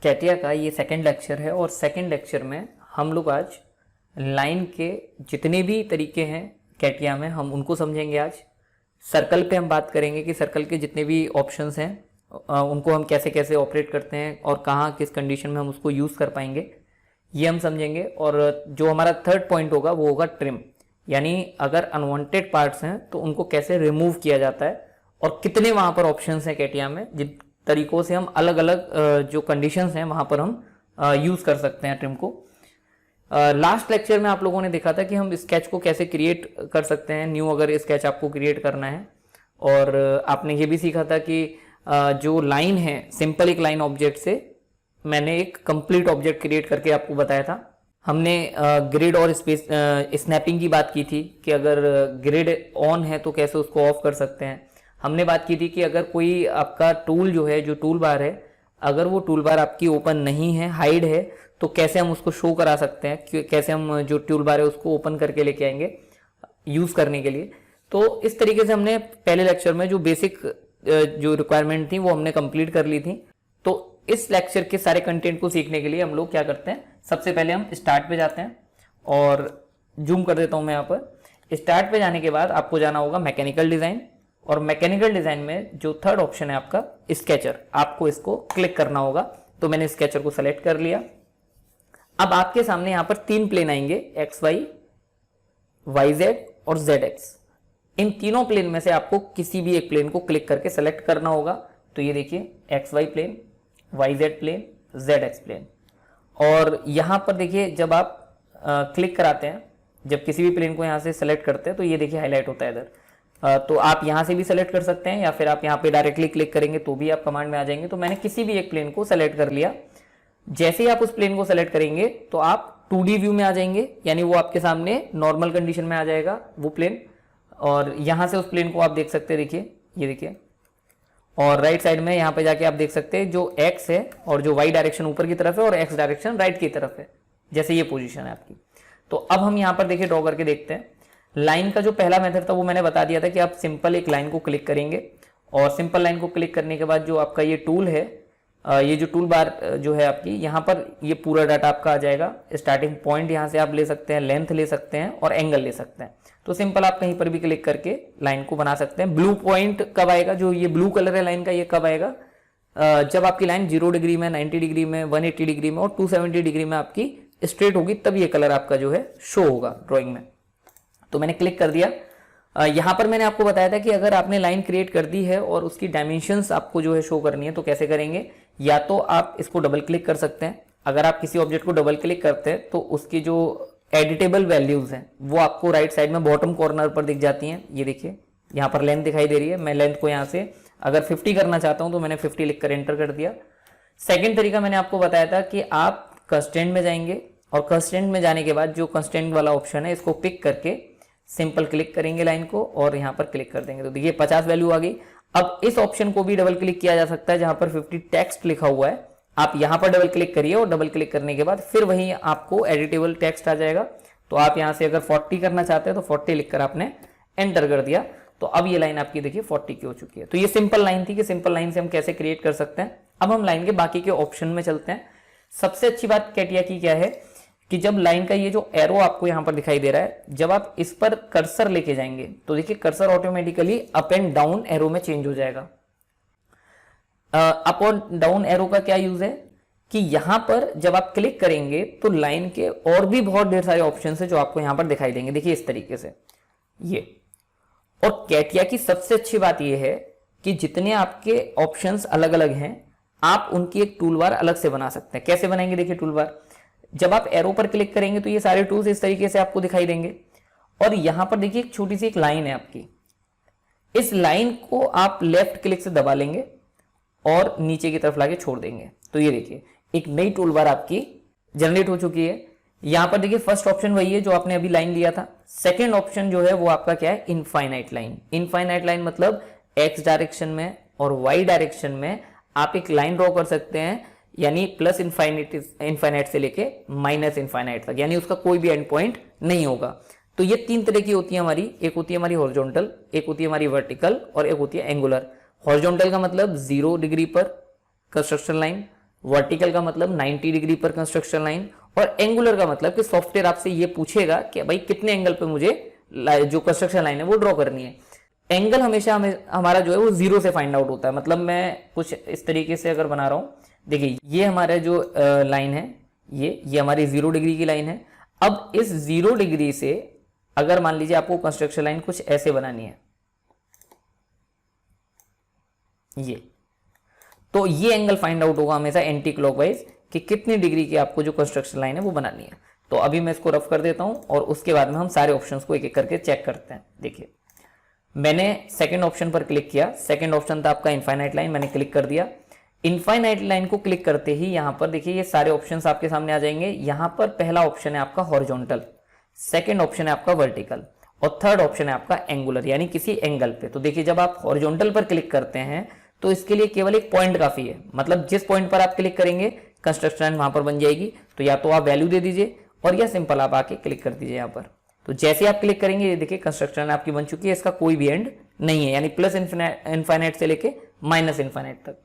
CATIA का ये second lecture है और सेकंड लेक्चर में हम लोग आज लाइन के जितने भी तरीके हैं कैटिया में हम उनको समझेंगे। आज सर्कल पे हम बात करेंगे कि सर्कल के जितने भी ऑप्शंस हैं उनको हम कैसे कैसे ऑपरेट करते हैं और कहाँ किस कंडीशन में हम उसको यूज़ कर पाएंगे, ये हम समझेंगे। और जो हमारा थर्ड पॉइंट होगा वो होगा ट्रिम, यानी अगर अनवांटेड पार्ट्स हैं तो उनको कैसे रिमूव किया जाता है और कितने वहाँ पर ऑप्शंस हैं कैटिया में जिन तरीकों से हम अलग अलग जो कंडीशंस हैं वहाँ पर हम यूज़ कर सकते हैं ट्रिम को। लास्ट लेक्चर में आप लोगों ने देखा था कि हम स्केच को कैसे क्रिएट कर सकते हैं, न्यू अगर स्केच आपको क्रिएट करना है। और आपने ये भी सीखा था कि जो लाइन है सिंपल एक लाइन ऑब्जेक्ट से मैंने एक कंप्लीट ऑब्जेक्ट क्रिएट करके आपको बताया था। हमने ग्रिड और स्पेस स्नैपिंग की बात की थी कि अगर ग्रिड ऑन है तो कैसे उसको ऑफ कर सकते हैं। हमने बात की थी कि अगर कोई आपका टूल जो है, जो टूल बार है, अगर वो टूल बार आपकी ओपन नहीं है, हाइड है, तो कैसे हम उसको शो करा सकते हैं, कैसे हम जो टूल बार है उसको ओपन करके लेके आएंगे यूज़ करने के लिए। तो इस तरीके से हमने पहले लेक्चर में जो बेसिक जो रिक्वायरमेंट थी वो हमने कंप्लीट कर ली थी। तो इस लेक्चर के सारे कंटेंट को सीखने के लिए हम लोग क्या करते हैं, सबसे पहले हम स्टार्ट पे जाते हैं और जूम कर देता हूं मैं यहाँ पर। स्टार्ट पे जाने के बाद आपको जाना होगा मैकेनिकल डिज़ाइन, और मैकेनिकल डिज़ाइन में जो थर्ड ऑप्शन है आपका स्केचर, आपको इसको क्लिक करना होगा। तो मैंने स्केचर को सेलेक्ट कर लिया। अब आपके सामने यहाँ पर तीन प्लेन आएंगे, एक्स वाई, वाई जेड और जेड एक्स। इन तीनों प्लेन में से आपको किसी भी एक प्लेन को क्लिक करके सेलेक्ट करना होगा। तो ये देखिए X Y plane, Y Z plane, Z X plane. और यहाँ पर देखिए जब आप क्लिक कराते हैं, जब किसी भी प्लेन को यहाँ से सेलेक्ट करते हैं तो ये देखिए हाईलाइट होता है इधर। तो आप यहाँ से भी सेलेक्ट कर सकते हैं या फिर आप यहाँ पे डायरेक्टली क्लिक करेंगे तो भी आप कमांड में आ जाएंगे। तो मैंने किसी भी एक प्लेन को सेलेक्ट कर लिया। जैसे ही आप उस प्लेन को सेलेक्ट करेंगे तो आप 2D व्यू में आ जाएंगे, यानी वो आपके सामने नॉर्मल कंडीशन में आ जाएगा वो प्लेन। और यहाँ से उस प्लेन को आप देख सकते हैं, देखिए ये देखिए। और राइट साइड में यहाँ पे जाके आप देख सकते हैं जो एक्स है और जो वाई डायरेक्शन ऊपर की तरफ है और एक्स डायरेक्शन राइट की तरफ है, जैसे ये पोजीशन है आपकी। तो अब हम यहाँ पर देखिए ड्रॉ करके देखते हैं। लाइन का जो पहला मेथड था वो मैंने बता दिया था कि आप सिंपल एक लाइन को क्लिक करेंगे और सिंपल लाइन को क्लिक करने के बाद जो आपका ये टूल है, ये जो टूल बार जो है आपकी, यहाँ पर ये पूरा डाटा आपका आ जाएगा। स्टार्टिंग पॉइंट यहाँ से आप ले सकते हैं, लेंथ ले सकते हैं और एंगल ले सकते हैं। तो सिंपल आप कहीं पर भी क्लिक करके लाइन को बना सकते हैं। ब्लू पॉइंट कब आएगा, जो ये ब्लू कलर है लाइन का, ये कब आएगा, जब आपकी लाइन 0 डिग्री में, 90 डिग्री में, 180 डिग्री में और 270 डिग्री में आपकी स्ट्रेट होगी, तब ये कलर आपका जो है शो होगा ड्रॉइंग में। तो मैंने क्लिक कर दिया। यहाँ पर मैंने आपको बताया था कि अगर आपने लाइन क्रिएट कर दी है और उसकी डायमेंशंस आपको जो है शो करनी है तो कैसे करेंगे। या तो आप इसको डबल क्लिक कर सकते हैं। अगर आप किसी ऑब्जेक्ट को डबल क्लिक करते हैं तो उसकी जो एडिटेबल वैल्यूज हैं वो आपको राइट साइड में बॉटम कॉर्नर पर दिख जाती हैं। ये देखिए यहाँ पर लेंथ दिखाई दे रही है। मैं लेंथ को यहाँ से अगर 50 करना चाहता हूँ तो मैंने 50 लिख कर एंटर कर दिया। सेकेंड तरीका मैंने आपको बताया था कि आप कंस्ट्रेंट में जाएंगे और कंस्ट्रेंट में जाने के बाद जो कंस्ट्रेंट वाला ऑप्शन है इसको पिक करके सिंपल क्लिक करेंगे लाइन को और यहाँ पर क्लिक कर देंगे। तो देखिए 50 वैल्यू आ गई। अब इस ऑप्शन को भी डबल क्लिक किया जा सकता है जहां पर 50 टेक्स्ट लिखा हुआ है। आप यहां पर डबल क्लिक करिए और डबल क्लिक करने के बाद फिर वहीं आपको एडिटेबल टेक्स्ट आ जाएगा। तो आप यहां से अगर 40 करना चाहते हैं तो 40 लिखकर आपने एंटर कर दिया। तो अब ये लाइन आपकी देखिए 40 की हो चुकी है। तो ये सिंपल लाइन थी कि सिंपल लाइन से हम कैसे क्रिएट कर सकते हैं। अब हम लाइन के बाकी के ऑप्शन में चलते हैं। सबसे अच्छी बात कैटिया की क्या है कि जब लाइन का ये जो एरो आपको यहाँ पर दिखाई दे रहा है, जब आप इस पर कर्सर लेके जाएंगे तो देखिए cursor automatically up and down arrow में चेंज हो जाएगा। अप और डाउन एरो का क्या यूज है कि यहां पर जब आप क्लिक करेंगे तो लाइन के और भी बहुत ढेर सारे ऑप्शन है जो आपको यहां पर दिखाई देंगे। देखिए इस तरीके से ये। और कैटिया की सबसे अच्छी बात यह है कि जितने आपके ऑप्शंस अलग अलग हैं आप उनकी एक टूल बार अलग से बना सकते हैं। कैसे बनाएंगे, देखिए टूल बार जब आप एरो पर क्लिक करेंगे तो ये सारे टूल्स इस तरीके से आपको दिखाई देंगे। और यहां पर देखिए एक छोटी सी एक लाइन है आपकी, इस लाइन को आप लेफ्ट क्लिक से दबा लेंगे और नीचे की तरफ लाके छोड़ देंगे। तो ये देखिए एक नई टूल बार आपकी जनरेट हो चुकी है। यहां पर देखिए फर्स्ट ऑप्शन वही है जो आपने अभी लाइन लिया था। सेकेंड ऑप्शन जो है वो आपका क्या है, इनफाइनाइट लाइन। इनफाइनाइट लाइन मतलब एक्स डायरेक्शन में और वाई डायरेक्शन में आप एक लाइन ड्रॉ कर सकते हैं, यानी प्लस इनफाइनाइट से लेके माइनस इनफाइनाइट तक, यानी उसका कोई भी एंड पॉइंट नहीं होगा। तो ये तीन तरह की होती है हमारी। एक होती है हमारी हॉरिजॉन्टल, एक होती है हमारी वर्टिकल और एक होती है एंगुलर। हॉरिजॉन्टल का मतलब 0 डिग्री पर कंस्ट्रक्शन लाइन, वर्टिकल का मतलब 90 डिग्री पर कंस्ट्रक्शन लाइन, और एंगुलर का मतलब कि सॉफ्टवेयर आपसे ये पूछेगा कि भाई कितने एंगल पे मुझे जो कंस्ट्रक्शन लाइन है वो ड्रॉ करनी है। एंगल हमेशा हमारा जो है वो 0 से फाइंड आउट होता है। मतलब मैं कुछ इस तरीके से अगर बना रहा हूं, देखिए ये हमारा जो लाइन है, ये हमारी 0 डिग्री की लाइन है। अब इस 0 डिग्री से अगर मान लीजिए आपको कंस्ट्रक्शन लाइन कुछ ऐसे बनानी है, ये, तो ये एंगल फाइंड आउट होगा हमेशा एंटी क्लॉकवाइज कि कितनी डिग्री की आपको जो कंस्ट्रक्शन लाइन है वो बनानी है। तो अभी मैं इसको रफ कर देता हूं और उसके बाद में हम सारे ऑप्शंस को एक एक करके चेक करते हैं। देखिए मैंने सेकंड ऑप्शन पर क्लिक किया, सेकंड ऑप्शन था आपका इनफाइनाइट लाइन, मैंने क्लिक कर दिया। इनफाइनाइट लाइन को क्लिक करते ही यहां पर देखिए ये सारे ऑप्शंस आपके सामने आ जाएंगे। यहां पर पहला ऑप्शन है आपका हॉरिजॉन्टल, सेकंड ऑप्शन है आपका वर्टिकल, और थर्ड ऑप्शन है आपका एंगुलर, यानी किसी एंगल पे। तो देखिए जब आप हॉरिजॉन्टल पर क्लिक करते हैं तो इसके लिए केवल एक पॉइंट काफी है, मतलब जिस पॉइंट पर आप क्लिक करेंगे कंस्ट्रक्शन लाइन वहां पर बन जाएगी। तो या तो आप वैल्यू दे दीजिए और या सिंपल आप आके क्लिक कर दीजिए यहाँ पर। तो जैसे आप क्लिक करेंगे ये देखिए कंस्ट्रक्शन लाइन आपकी बन चुकी है, इसका कोई भी एंड नहीं है, यानी प्लस इनफाइनाइट से लेके माइनस इनफाइनाइट तक।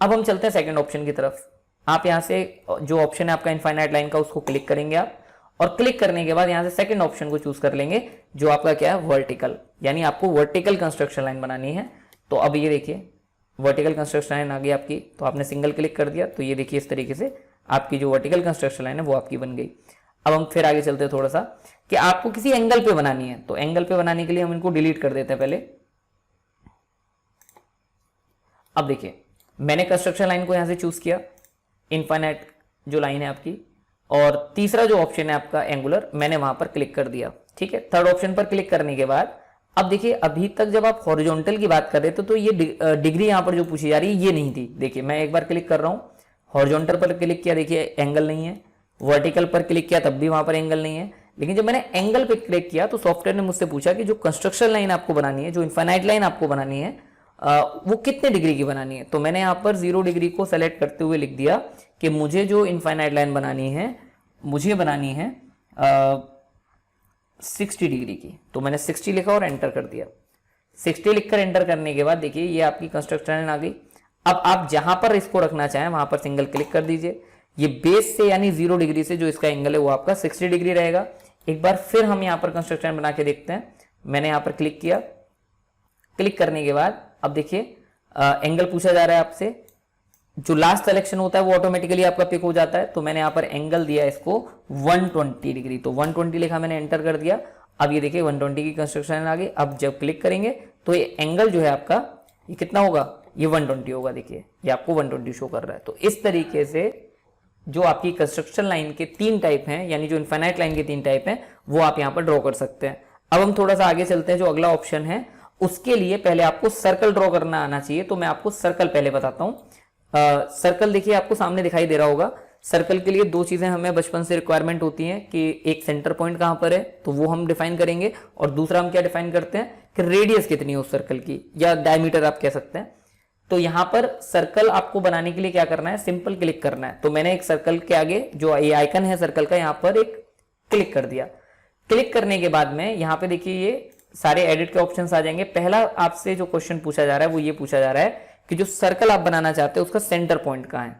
अब हम चलते हैं सेकंड ऑप्शन की तरफ। आप यहां से जो ऑप्शन है आपका इनफाइनाइट लाइन का उसको क्लिक करेंगे आप, और क्लिक करने के बाद यहां से सेकंड ऑप्शन को चूज कर लेंगे जो आपका क्या है वर्टिकल, यानी आपको वर्टिकल कंस्ट्रक्शन लाइन बनानी है। तो अब ये देखिए वर्टिकल कंस्ट्रक्शन लाइन आ गई आपकी, तो आपने सिंगल क्लिक कर दिया तो ये देखिए इस तरीके से आपकी जो वर्टिकल कंस्ट्रक्शन लाइन है वो आपकी बन गई। अब हम फिर आगे चलते हैं थोड़ा सा कि आपको किसी एंगल पे बनानी है, तो एंगल पे बनाने के लिए हम इनको डिलीट कर देते हैं पहले। अब देखिए मैंने कंस्ट्रक्शन लाइन को यहां से चूज किया, इनफाइनाइट जो लाइन है आपकी, और तीसरा जो ऑप्शन है आपका एंगुलर, मैंने वहां पर क्लिक कर दिया। ठीक है, थर्ड ऑप्शन पर क्लिक करने के बाद अब देखिए अभी तक जब आप हॉरिजॉन्टल की बात कर रहे थे तो ये डिग्री यहां पर जो पूछी जा रही है ये नहीं थी। देखिए मैं एक बार क्लिक कर रहा हूं, हॉरिजॉन्टल पर क्लिक किया, देखिए एंगल नहीं है, वर्टिकल पर क्लिक किया तब भी वहां पर एंगल नहीं है। लेकिन जब मैंने एंगल पे क्लिक किया तो सॉफ्टवेयर ने मुझसे पूछा कि जो कंस्ट्रक्शन लाइन आपको बनानी है, जो इनफाइनाइट लाइन आपको बनानी है, वो कितने डिग्री की बनानी है। तो मैंने यहाँ पर 0 डिग्री को सेलेक्ट करते हुए लिख दिया कि मुझे जो इनफाइनाइट लाइन बनानी है मुझे बनानी है 60 डिग्री की। तो मैंने 60 लिखा और एंटर कर दिया। 60 लिखकर एंटर करने के बाद देखिए ये आपकी कंस्ट्रक्शन लाइन आ गई। अब आप जहां पर इसको रखना चाहें वहां पर सिंगल क्लिक कर दीजिए। ये बेस से यानी 0 डिग्री से जो इसका एंगल है वो आपका 60 डिग्री रहेगा। एक बार फिर हम यहाँ पर कंस्ट्रक्शन बना के देखते हैं। मैंने यहाँ पर क्लिक किया, क्लिक करने के बाद अब देखिए एंगल पूछा जा रहा है आपसे, जो लास्ट सिलेक्शन होता है वो ऑटोमेटिकली आपका पिक हो जाता है। तो मैंने यहाँ पर एंगल दिया इसको 120 डिग्री, तो 120 लिखा, मैंने एंटर कर दिया। अब ये देखिए 120 की कंस्ट्रक्शन आ गई। अब जब क्लिक करेंगे तो ये एंगल जो है आपका ये कितना होगा, ये 120 होगा। देखिए ये आपको 120 शो कर रहा है। तो इस तरीके से जो आपकी कंस्ट्रक्शन लाइन के 3 टाइप हैं, यानी जो इनफाइनाइट लाइन के 3 टाइप हैं, वो आप यहाँ पर ड्रॉ कर सकते हैं। अब हम थोड़ा सा आगे चलते हैं। जो अगला ऑप्शन है उसके लिए पहले आपको सर्कल ड्रॉ करना आना चाहिए। तो मैं आपको सर्कल पहले बताता हूँ। सर्कल देखिए आपको सामने दिखाई दे रहा होगा। सर्कल के लिए 2 चीजें हमें बचपन से रिक्वायरमेंट होती हैं कि एक सेंटर पॉइंट कहां पर है तो वो हम डिफाइन करेंगे, और दूसरा हम क्या डिफाइन करते हैं कि रेडियस कितनी है उस सर्कल की, या डायमीटर आप कह सकते हैं। तो यहां पर सर्कल आपको बनाने के लिए क्या करना है, सिंपल क्लिक करना है। तो मैंने एक सर्कल के आगे जो ये आइकन है सर्कल का, यहां पर एक क्लिक कर दिया। क्लिक करने के बाद में यहां पे देखिए ये सारे एडिट के ऑप्शंस आ जाएंगे। पहला आपसे जो क्वेश्चन पूछा जा रहा है वो ये पूछा जा रहा है कि जो सर्कल आप बनाना चाहते हैं उसका सेंटर पॉइंट कहां है।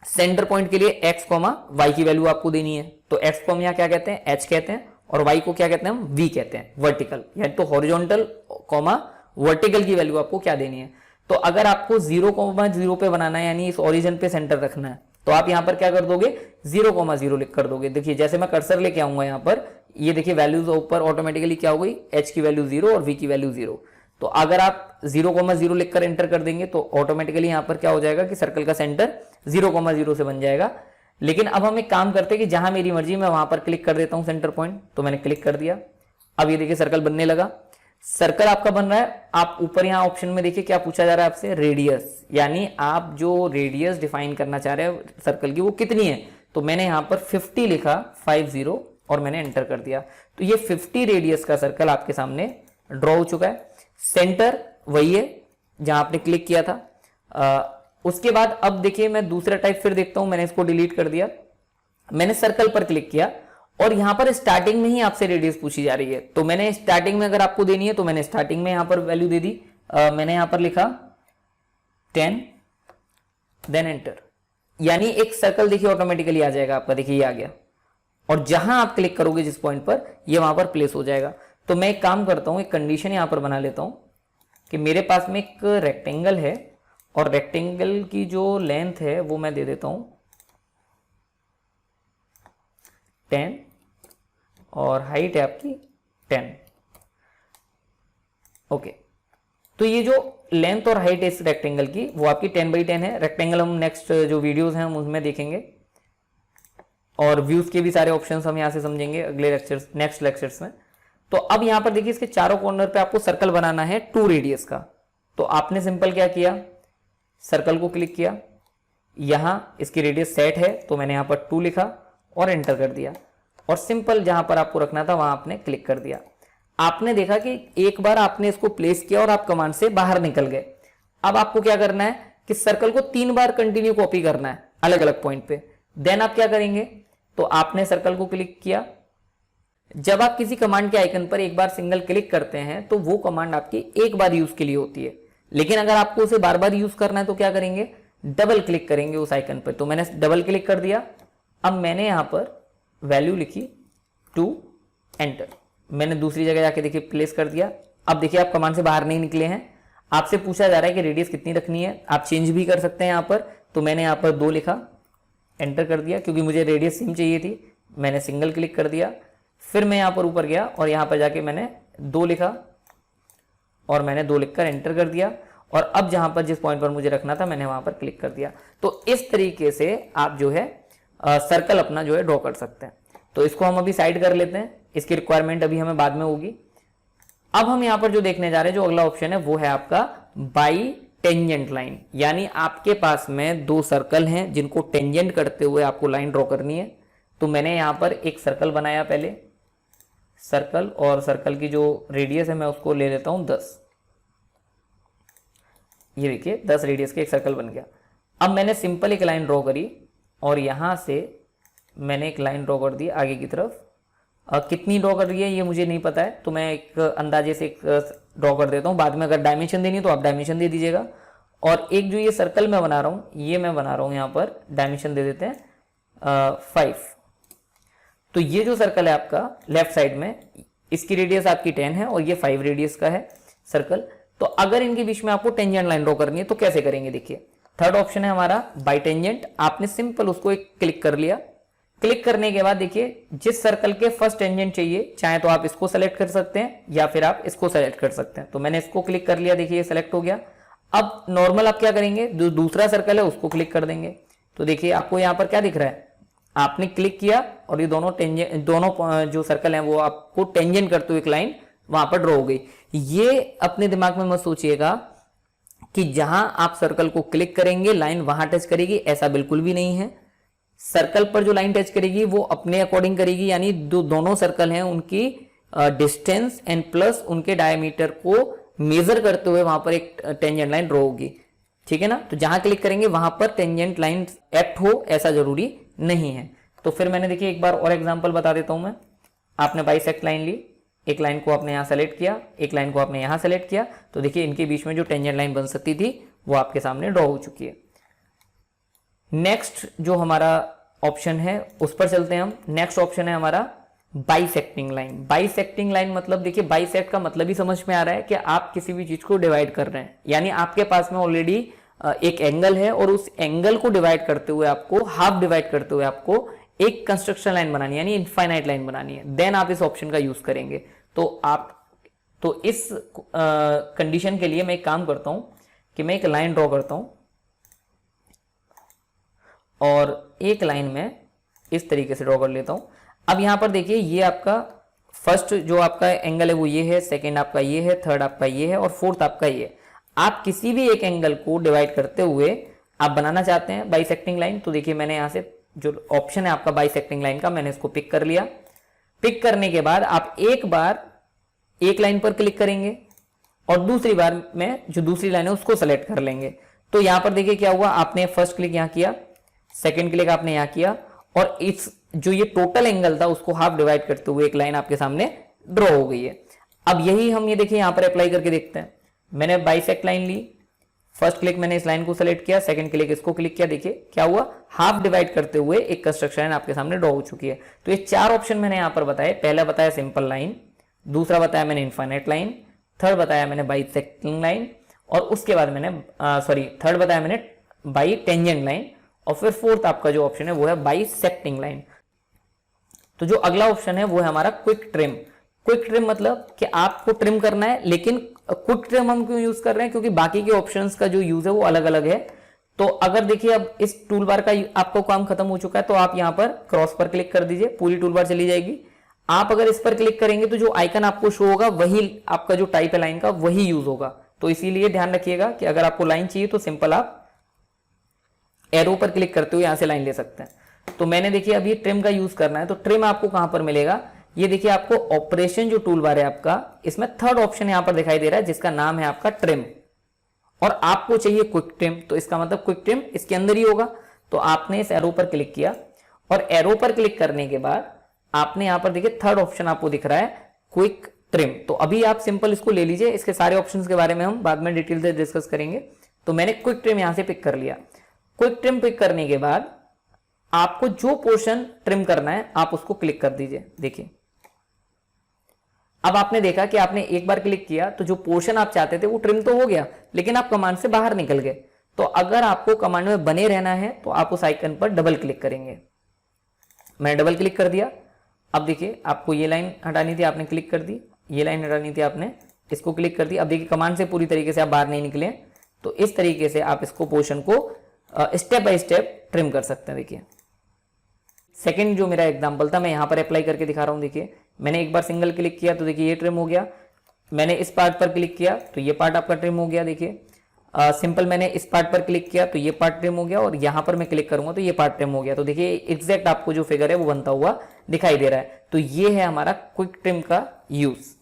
सेंटर पॉइंट के लिए x, y की वैल्यू आपको देनी है। तो x को हम यहाँ क्या कहते हैं, h कहते हैं, और y को क्या कहते हैं, हम v कहते हैं, वर्टिकल। यानी तो हॉरिजॉन्टल वर्टिकल की वैल्यू आपको क्या देनी है। तो अगर आपको 0,0 पे बनाना है, यानी इस ओरिजिन पे सेंटर रखना है, तो आप यहाँ पर क्या कर दोगे, 0,0 लिख कर दोगे। देखिए जैसे मैं कर्सर लेके आऊंगा यहाँ पर, ये देखिए वैल्यूज ऊपर ऑटोमेटिकली क्या हो गई, h की वैल्यू 0 और v की वैल्यू 0। तो अगर आप 0,0 लिखकर एंटर कर देंगे तो ऑटोमेटिकली यहां पर क्या हो जाएगा कि सर्कल का सेंटर 0,0 से बन जाएगा। लेकिन अब हम एक काम करते हैं कि जहां मेरी मर्जी मैं वहां पर क्लिक कर देता हूं सेंटर पॉइंट। तो मैंने क्लिक कर दिया। अब ये देखिए सर्कल बनने लगा। सर्कल आपका बन रहा है। आप ऊपर यहां ऑप्शन में देखिए क्या पूछा जा रहा है आपसे, रेडियस, यानी आप जो रेडियस डिफाइन करना चाह रहे हैं सर्कल की वो कितनी है। तो मैंने यहां पर 50 लिखा, 50, और मैंने एंटर कर दिया। तो ये 50 रेडियस का सर्कल आपके सामने ड्रॉ हो चुका है। सेंटर वही है जहां आपने क्लिक किया था। उसके बाद अब देखिए मैं दूसरा टाइप फिर देखता हूं। मैंने इसको डिलीट कर दिया। मैंने सर्कल पर क्लिक किया और यहां पर स्टार्टिंग में ही आपसे रेडियस पूछी जा रही है। तो मैंने स्टार्टिंग में अगर आपको देनी है तो मैंने स्टार्टिंग में यहां पर वैल्यू दे दी। मैंने यहां पर लिखा 10, देन एंटर। यानी एक सर्कल देखिए ऑटोमेटिकली आ जाएगा आपका, देखिए ये आ गया, और जहां आप क्लिक करोगे जिस पॉइंट पर, ये वहां पर प्लेस हो जाएगा। तो मैं एक काम करता हूं, एक कंडीशन यहां पर बना लेता हूं कि मेरे पास में एक रेक्टेंगल है और रेक्टेंगल की जो लेंथ है वो मैं दे देता हूं 10 और हाइट है आपकी 10। ओके, तो ये जो लेंथ और हाइट है इस रेक्टेंगल की वो आपकी 10x10 है। रेक्टेंगल हम नेक्स्ट जो वीडियोस हैं हम उसमें देखेंगे, और व्यूज के भी सारे ऑप्शंस हम यहाँ से समझेंगे अगले लेक्चर्स, नेक्स्ट लेक्चर्स में। तो अब यहाँ पर देखिए इसके चारों कॉर्नर पे आपको सर्कल बनाना है 2 रेडियस का। तो आपने सिंपल क्या किया, सर्कल को क्लिक किया, यहाँ इसकी रेडियस सेट है तो मैंने यहाँ पर 2 लिखा और एंटर कर दिया, और सिंपल जहां पर आपको रखना था वहां आपने क्लिक कर दिया। आपने देखा कि एक बार आपने इसको प्लेस किया और आप कमांड से बाहर निकल गए। अब आपको क्या करना है कि सर्कल को 3 बार कंटिन्यू कॉपी करना है अलग अलग पॉइंट पे। देन आप क्या करेंगे, तो आपने सर्कल को क्लिक किया। जब आप किसी कमांड के आइकन पर एक बार सिंगल क्लिक करते हैं तो वो कमांड आपकी एक बार यूज के लिए होती है, लेकिन अगर आपको उसे बार बार यूज करना है तो क्या करेंगे, डबल क्लिक करेंगे उस आइकन पर। तो मैंने डबल क्लिक कर दिया। अब मैंने यहां पर वैल्यू लिखी 2, एंटर। मैंने दूसरी जगह जाके देखिए प्लेस कर दिया। अब देखिए आप कमांड से बाहर नहीं निकले हैं, आपसे पूछा जा रहा है कि रेडियस कितनी रखनी है, आप चेंज भी कर सकते हैं यहाँ पर। तो मैंने यहाँ पर 2 लिखा, एंटर कर दिया, क्योंकि मुझे रेडियस सेम चाहिए थी। मैंने सिंगल क्लिक कर दिया, फिर मैं यहाँ पर ऊपर गया और यहाँ पर जाके मैंने 2 लिखा और मैंने 2 लिखकर एंटर कर दिया, और अब जहां पर जिस पॉइंट पर मुझे रखना था मैंने वहां पर क्लिक कर दिया। तो इस तरीके से आप जो है सर्कल अपना जो है ड्रॉ कर सकते हैं। तो इसको हम अभी साइड कर लेते हैं, इसकी रिक्वायरमेंट अभी हमें बाद में होगी। अब हम यहां पर जो देखने जा रहे हैं, जो अगला ऑप्शन है वो है आपका बाई टेंजेंट लाइन, यानी आपके पास में 2 सर्कल हैं जिनको टेंजेंट करते हुए आपको लाइन ड्रॉ करनी है। तो मैंने यहां पर एक सर्कल बनाया पहले, सर्कल, और सर्कल की जो रेडियस है मैं उसको ले लेता हूं 10। ये देखिए 10 रेडियस के एक सर्कल बन गया। अब मैंने सिंपल एक लाइन ड्रॉ करी और यहां से मैंने एक लाइन ड्रॉ कर दी आगे की तरफ। कितनी ड्रॉ कर रही है ये मुझे नहीं पता है, तो मैं एक अंदाजे से एक ड्रॉ कर देता हूं। बाद में अगर डायमेंशन देनी तो आप डायमेंशन दे दीजिएगा। और एक जो ये सर्कल मैं बना रहा हूं, ये मैं बना रहा हूं यहाँ पर, डायमेंशन दे देते हैं 5। तो ये जो सर्कल है आपका लेफ्ट साइड में, इसकी रेडियस आपकी 10 है और ये 5 रेडियस का है सर्कल। तो अगर इनके बीच में आपको टेंजेंट लाइन ड्रॉ करनी है तो कैसे करेंगे, देखिए थर्ड ऑप्शन है हमारा बाई टेंजेंट। आपने सिंपल उसको एक क्लिक कर लिया। क्लिक करने के बाद देखिए जिस सर्कल के फर्स्ट टेंजेंट चाहिए, चाहे तो आप इसको सेलेक्ट कर सकते हैं या फिर आप इसको सेलेक्ट कर सकते हैं। तो मैंने इसको क्लिक कर लिया, देखिए ये सेलेक्ट हो गया। अब नॉर्मल आप क्या करेंगे, जो दूसरा सर्कल है उसको क्लिक कर देंगे। तो देखिए आपको यहाँ पर क्या दिख रहा है, आपने क्लिक किया और ये दोनों जो सर्कल हैं वो आपको टेंजेंट करते हुए एक लाइन वहां पर ड्रॉ हो गई। ये अपने दिमाग में मत सोचिएगा कि जहां आप सर्कल को क्लिक करेंगे लाइन वहां टच करेगी, ऐसा बिल्कुल भी नहीं है। सर्कल पर जो लाइन टच करेगी वो अपने अकॉर्डिंग करेगी, यानी दोनों सर्कल हैं उनकी डिस्टेंस एंड प्लस उनके डायमीटर को मेजर करते हुए वहां पर एक टेंजेंट लाइन ड्रॉ होगी, ठीक है ना। तो जहां क्लिक करेंगे वहां पर टेंजेंट लाइन एक्ट हो ऐसा जरूरी नहीं है। तो फिर मैंने देखिए एक बार और एग्जांपल बता देता हूं मैं। आपने बाइसेक्ट लाइन ली, एक लाइन को आपने यहां सेलेक्ट किया, एक लाइन को आपने यहां सेलेक्ट किया, तो देखिए इनके बीच में जो टेंजेंट लाइन बन सकती थी वो आपके सामने ड्रॉ हो चुकी है। नेक्स्ट जो हमारा ऑप्शन है उस पर चलते हैं हम। नेक्स्ट ऑप्शन है हमारा बाइसेक्टिंग लाइन। बाइसेक्टिंग लाइन मतलब देखिए बाइसेक्ट का मतलब ही समझ में आ रहा है कि आप किसी भी चीज को डिवाइड कर रहे हैं, यानी आपके पास में ऑलरेडी एक एंगल है और उस एंगल को डिवाइड करते हुए आपको, हाफ डिवाइड करते हुए आपको एक कंस्ट्रक्शन लाइन बनानी है, यानी इनफाइनाइट लाइन बनानी है। देन आप इस ऑप्शन का यूज करेंगे। तो इस कंडीशन के लिए मैं एक काम करता हूं कि मैं एक लाइन ड्रॉ करता हूं और एक लाइन में इस तरीके से ड्रॉ कर लेता हूं। अब यहां पर देखिए ये आपका फर्स्ट जो आपका एंगल है वो ये है, सेकंड आपका ये है, थर्ड आपका ये है और फोर्थ आपका ये। आप किसी भी एक एंगल को डिवाइड करते हुए आप बनाना चाहते हैं बाइसेक्टिंग लाइन, तो देखिए मैंने यहां से जो ऑप्शन है आपका बाइसेक्टिंग लाइन का, मैंने इसको पिक कर लिया। पिक करने के बाद आप एक बार एक लाइन पर क्लिक करेंगे और दूसरी बार में जो दूसरी लाइन है उसको सेलेक्ट कर लेंगे। तो यहां पर देखिए क्या हुआ, आपने फर्स्ट क्लिक यहां किया, सेकंड क्लिक आपने यहां किया और इस जो ये टोटल एंगल था उसको हाफ डिवाइड करते हुए एक लाइन आपके सामने ड्रॉ हो गई है। अब यही हम ये देखिए यहां पर अप्लाई करके देखते हैं। मैंने बाइसेक्ट लाइन ली, फर्स्ट क्लिक मैंने इस लाइन को सेलेक्ट किया, सेकंड क्लिक इसको क्लिक किया, देखिए क्या हुआ, हाफ डिवाइड करते हुए एक कंस्ट्रक्शन लाइन आपके सामने ड्रॉ हो चुकी है। तो ये 4 ऑप्शन मैंने यहाँ पर बताए, पहला बताया सिंपल लाइन, दूसरा बताया मैंने इनफाइनाइट लाइन, थर्ड बताया मैंने बाइसेक्टिंग लाइन, और उसके बाद मैंने थर्ड बताया मैंने बाई टेंजेंट लाइन, और फिर फोर्थ आपका जो ऑप्शन है वो है बाइसेक्टिंग लाइन। तो जो अगला ऑप्शन है वो है हमारा क्विक ट्रिम। क्विक ट्रिम मतलब कि आपको ट्रिम करना है, लेकिन क्विक ट्रिम हम क्यों यूज कर रहे हैं, क्योंकि बाकी के ऑप्शंस का जो यूज है वो अलग अलग है। तो अगर देखिए अब इस टूल बार का आपको काम खत्म हो चुका है, तो आप यहां पर क्रॉस पर क्लिक कर दीजिए, पूरी टूल बार चली जाएगी। आप अगर इस पर क्लिक करेंगे तो जो आइकन आपको शो होगा वही आपका जो टाइप है लाइन का वही यूज होगा। तो इसीलिए ध्यान रखिएगा कि अगर आपको लाइन चाहिए तो सिंपल आप एरो पर क्लिक करते हुए यहां से लाइन ले सकते हैं। तो मैंने देखिए अब ये ट्रिम का यूज करना है, तो ट्रिम आपको कहां पर मिलेगा, ये देखिए आपको ऑपरेशन जो टूल बार है आपका, इसमें थर्ड ऑप्शन यहां पर दिखाई दे रहा है जिसका नाम है आपका ट्रिम, और आपको चाहिए क्विक ट्रिम, तो इसका मतलब क्विक ट्रिम इसके अंदर ही होगा। तो आपने इस एरो पर क्लिक किया, और एरो पर क्लिक करने के बाद आपने यहां पर देखिए थर्ड ऑप्शन आपको दिख रहा है क्विक ट्रिम। तो अभी आप सिंपल इसको ले लीजिए, इसके सारे ऑप्शंस के बारे में हम बाद में डिटेल से डिस्कस करेंगे। तो मैंने क्विक ट्रिम यहां से पिक कर लिया। क्विक ट्रिम पिक करने के बाद आपको जो पोर्शन ट्रिम करना है आप उसको क्लिक कर दीजिए। देखिए अब आपने देखा कि आपने एक बार क्लिक किया तो जो पोर्शन आप चाहते थे वो ट्रिम तो हो गया, लेकिन आप कमांड से बाहर निकल गए। तो अगर आपको कमांड में बने रहना है तो आप उस आइकन पर डबल क्लिक करेंगे। मैंने डबल क्लिक कर दिया। अब देखिए आपको ये लाइन हटानी थी, आपने क्लिक कर दी, ये लाइन हटानी थी, आपने इसको क्लिक कर दी। अब देखिए कमांड से पूरी तरीके से आप बाहर नहीं निकले, तो इस तरीके से आप इसको पोर्शन को स्टेप बाय स्टेप ट्रिम कर सकते हैं। देखिए सेकंड जो मेरा एग्जांपल था मैं यहां पर अप्लाई करके दिखा रहा हूं। देखिए मैंने एक बार सिंगल क्लिक किया तो देखिए ये ट्रिम हो गया, मैंने इस पार्ट पर क्लिक किया तो ये पार्ट आपका ट्रिम हो गया। देखिए सिंपल मैंने इस पार्ट पर क्लिक किया तो ये पार्ट ट्रिम हो गया, और यहां पर मैं क्लिक करूंगा तो ये पार्ट ट्रिम हो गया। तो देखिए एग्जैक्ट आपको जो फिगर है वो बनता हुआ दिखाई दे रहा है। तो ये है हमारा क्विक ट्रिम का यूज।